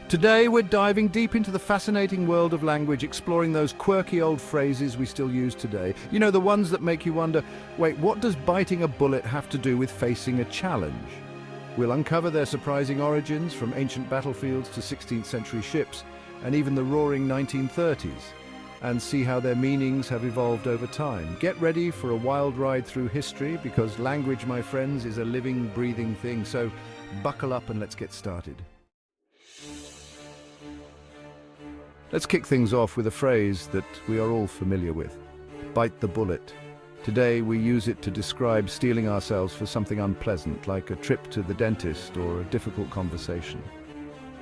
Today we're diving deep into the fascinating world of language, exploring those quirky old phrases we still use today. You know, the ones that make you wonder, wait, what does biting a bullet have to do with facing a challenge? We'll uncover their surprising origins, from ancient battlefields to 16th century ships, and even the roaring 1930s, and see how their meanings have evolved over time. Get ready for a wild ride through history, because language, my friends, is a living, breathing thing. So buckle up and let's get started. Let's kick things off with a phrase that we are all familiar with: bite the bullet. Today we use it to describe steeling ourselves for something unpleasant, like a trip to the dentist or a difficult conversation.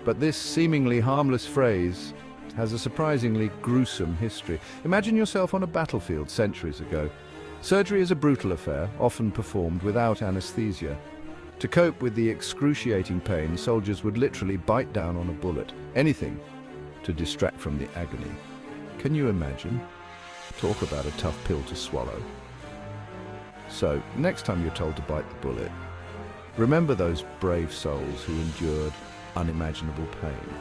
But this seemingly harmless phrase has a surprisingly gruesome history. Imagine yourself on a battlefield centuries ago. Surgery is a brutal affair, often performed without anesthesia. To cope with the excruciating pain, soldiers would literally bite down on a bullet, anything to distract from the agony. Can you imagine? Talk about a tough pill to swallow. So, next time you're told to bite the bullet, remember those brave souls who endured unimaginable pain.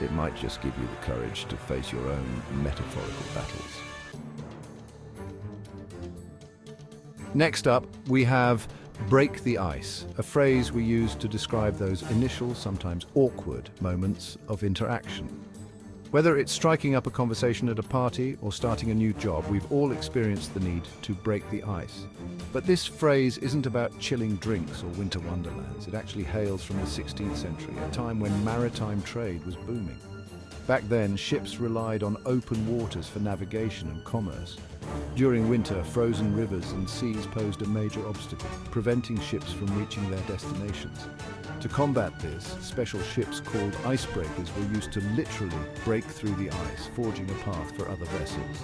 It might just give you the courage to face your own metaphorical battles. Next up, we have break the ice, a phrase we use to describe those initial, sometimes awkward moments of interaction. Whether it's striking up a conversation at a party or starting a new job, we've all experienced the need to break the ice. But this phrase isn't about chilling drinks or winter wonderlands. It actually hails from the 16th century, a time when maritime trade was booming. Back then, ships relied on open waters for navigation and commerce. During winter, frozen rivers and seas posed a major obstacle, preventing ships from reaching their destinations. To combat this, special ships called icebreakers were used to literally break through the ice, forging a path for other vessels.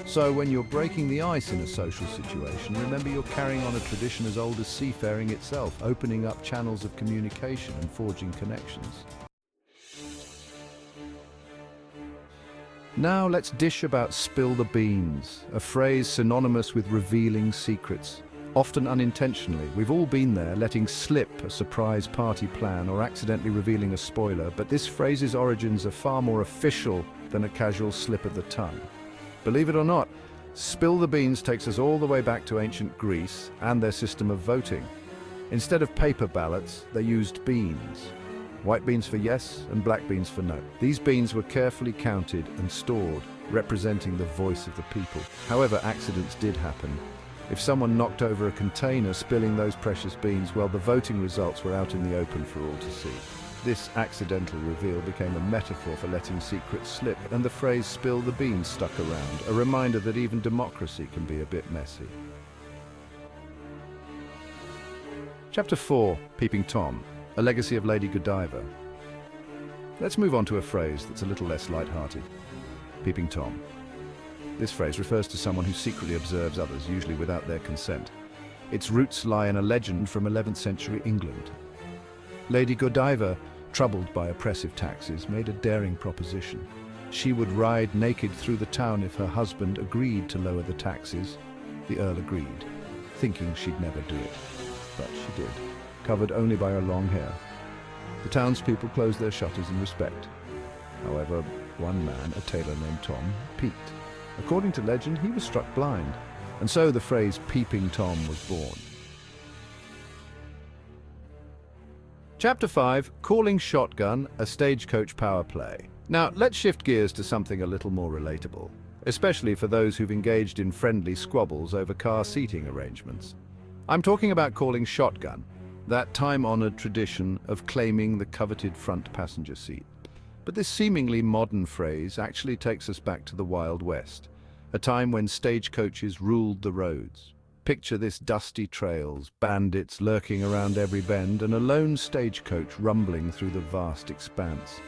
So when you're breaking the ice in a social situation, remember you're carrying on a tradition as old as seafaring itself, opening up channels of communication and forging connections. Now let's dish about spill the beans, a phrase synonymous with revealing secrets. Often unintentionally, we've all been there, letting slip a surprise party plan or accidentally revealing a spoiler, but this phrase's origins are far more official than a casual slip of the tongue. Believe it or not, spill the beans takes us all the way back to ancient Greece and their system of voting. Instead of paper ballots, they used beans. White beans for yes and black beans for no. These beans were carefully counted and stored, representing the voice of the people. However, accidents did happen. If someone knocked over a container spilling those precious beans, well, the voting results were out in the open for all to see. This accidental reveal became a metaphor for letting secrets slip, and the phrase "spill the beans" stuck around, a reminder that even democracy can be a bit messy. Chapter 4, Peeping Tom, a legacy of Lady Godiva. Let's move on to a phrase that's a little less light-hearted. Peeping Tom. This phrase refers to someone who secretly observes others, usually without their consent. Its roots lie in a legend from 11th century England. Lady Godiva, troubled by oppressive taxes, made a daring proposition. She would ride naked through the town if her husband agreed to lower the taxes. The Earl agreed, thinking she'd never do it. But she did, covered only by her long hair. The townspeople closed their shutters in respect. However, one man, a tailor named Tom, peeked. According to legend, he was struck blind, and so the phrase "Peeping Tom" was born. Chapter 5, Calling Shotgun, a Stagecoach Power Play. Now, let's shift gears to something a little more relatable, especially for those who've engaged in friendly squabbles over car seating arrangements. I'm talking about calling shotgun, that time-honored tradition of claiming the coveted front passenger seat. But this seemingly modern phrase actually takes us back to the Wild West, a time when stagecoaches ruled the roads. Picture this: dusty trails, bandits lurking around every bend, and a lone stagecoach rumbling through the vast expanse.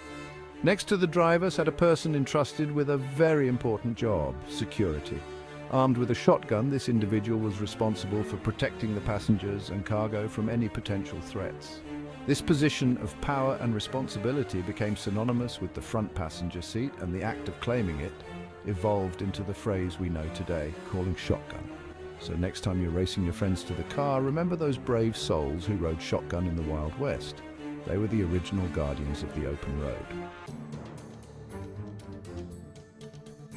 Next to the driver sat a person entrusted with a very important job: security. Armed with a shotgun, this individual was responsible for protecting the passengers and cargo from any potential threats. This position of power and responsibility became synonymous with the front passenger seat, and the act of claiming it evolved into the phrase we know today, calling shotgun. So next time you're racing your friends to the car, remember those brave souls who rode shotgun in the Wild West. They were the original guardians of the open road.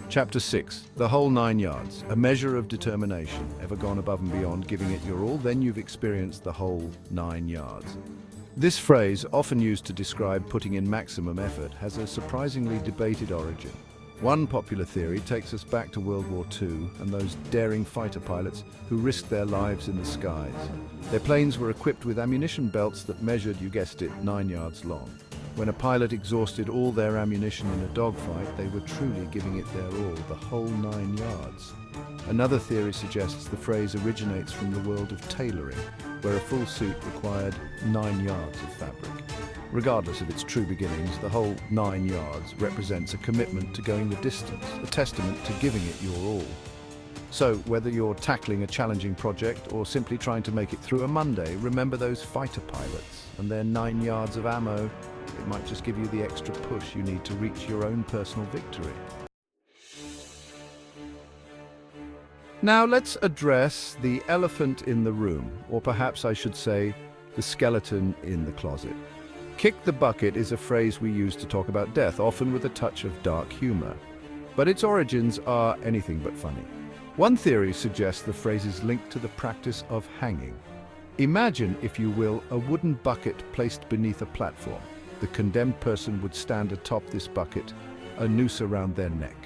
Chapter 6. The whole 9 yards. A measure of determination. Ever gone above and beyond, giving it your all, then you've experienced the whole 9 yards. This phrase, often used to describe putting in maximum effort, has a surprisingly debated origin. One popular theory takes us back to World War II and those daring fighter pilots who risked their lives in the skies. Their planes were equipped with ammunition belts that measured, you guessed it, 9 yards long. When a pilot exhausted all their ammunition in a dogfight, they were truly giving it their all, the whole 9 yards. Another theory suggests the phrase originates from the world of tailoring, where a full suit required 9 yards of fabric. Regardless of its true beginnings, the whole 9 yards represents a commitment to going the distance, a testament to giving it your all. So, whether you're tackling a challenging project or simply trying to make it through a Monday, remember those fighter pilots and their 9 yards of ammo. It might just give you the extra push you need to reach your own personal victory. Now let's address the elephant in the room, or perhaps I should say, the skeleton in the closet. Kick the bucket is a phrase we use to talk about death, often with a touch of dark humor. But its origins are anything but funny. One theory suggests the phrase is linked to the practice of hanging. Imagine, if you will, a wooden bucket placed beneath a platform. The condemned person would stand atop this bucket, a noose around their neck.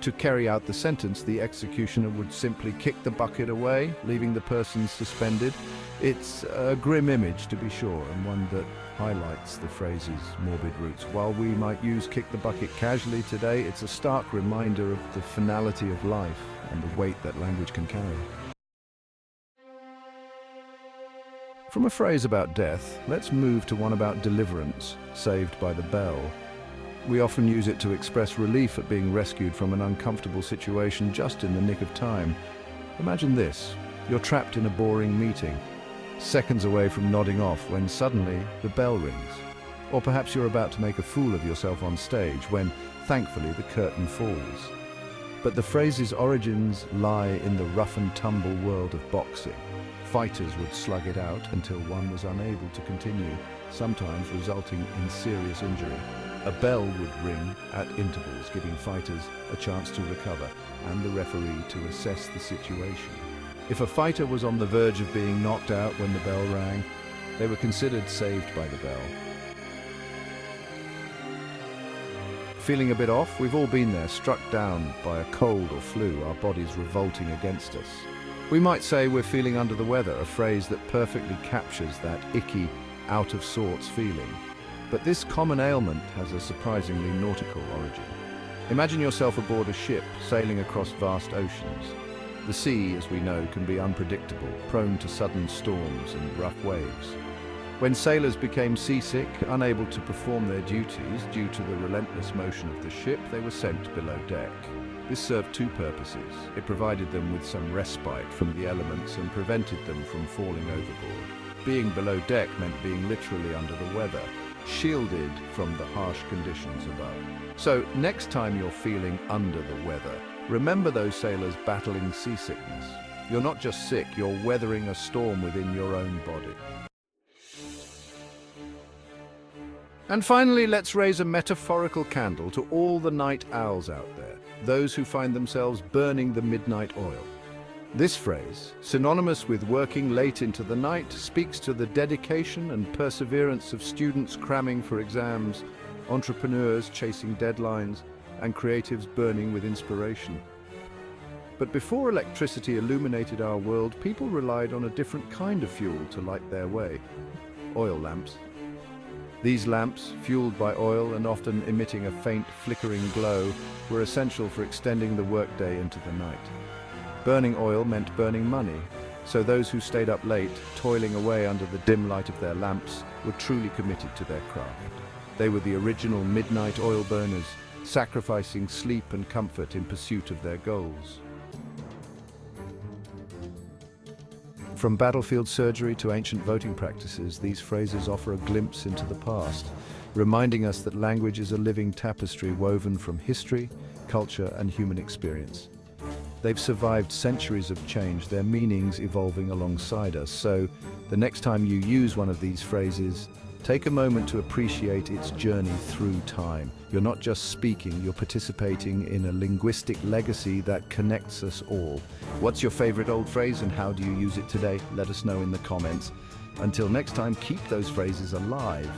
To carry out the sentence, the executioner would simply kick the bucket away, leaving the person suspended. It's a grim image, to be sure, and one that highlights the phrase's morbid roots. While we might use kick the bucket casually today, it's a stark reminder of the finality of life and the weight that language can carry. From a phrase about death, let's move to one about deliverance, saved by the bell. We often use it to express relief at being rescued from an uncomfortable situation just in the nick of time. Imagine this: you're trapped in a boring meeting, seconds away from nodding off when suddenly the bell rings. Or perhaps you're about to make a fool of yourself on stage when, thankfully, the curtain falls. But the phrase's origins lie in the rough-and-tumble world of boxing. Fighters would slug it out until one was unable to continue, sometimes resulting in serious injury. A bell would ring at intervals, giving fighters a chance to recover and the referee to assess the situation. If a fighter was on the verge of being knocked out when the bell rang, they were considered saved by the bell. Feeling a bit off? We've all been there, struck down by a cold or flu, our bodies revolting against us. We might say we're feeling under the weather, a phrase that perfectly captures that icky, out-of-sorts feeling. But this common ailment has a surprisingly nautical origin. Imagine yourself aboard a ship sailing across vast oceans. The sea, as we know, can be unpredictable, prone to sudden storms and rough waves. When sailors became seasick, unable to perform their duties due to the relentless motion of the ship, they were sent below deck. This served two purposes. It provided them with some respite from the elements and prevented them from falling overboard. Being below deck meant being literally under the weather, shielded from the harsh conditions above. So, next time you're feeling under the weather, remember those sailors battling seasickness. You're not just sick, you're weathering a storm within your own body. And finally, let's raise a metaphorical candle to all the night owls out there, those who find themselves burning the midnight oil. This phrase, synonymous with working late into the night, speaks to the dedication and perseverance of students cramming for exams, entrepreneurs chasing deadlines, and creatives burning with inspiration. But before electricity illuminated our world, people relied on a different kind of fuel to light their way: oil lamps. These lamps, fueled by oil and often emitting a faint, flickering glow, were essential for extending the workday into the night. Burning oil meant burning money, so those who stayed up late, toiling away under the dim light of their lamps, were truly committed to their craft. They were the original midnight oil burners, sacrificing sleep and comfort in pursuit of their goals. From battlefield surgery to ancient voting practices, these phrases offer a glimpse into the past, reminding us that language is a living tapestry woven from history, culture, and human experience. They've survived centuries of change, their meanings evolving alongside us. So, the next time you use one of these phrases, Take a moment to appreciate its journey through time. You're not just speaking, you're participating in a linguistic legacy that connects us all. What's your favorite old phrase and how do you use it today? Let us know in the comments. Until next time, keep those phrases alive.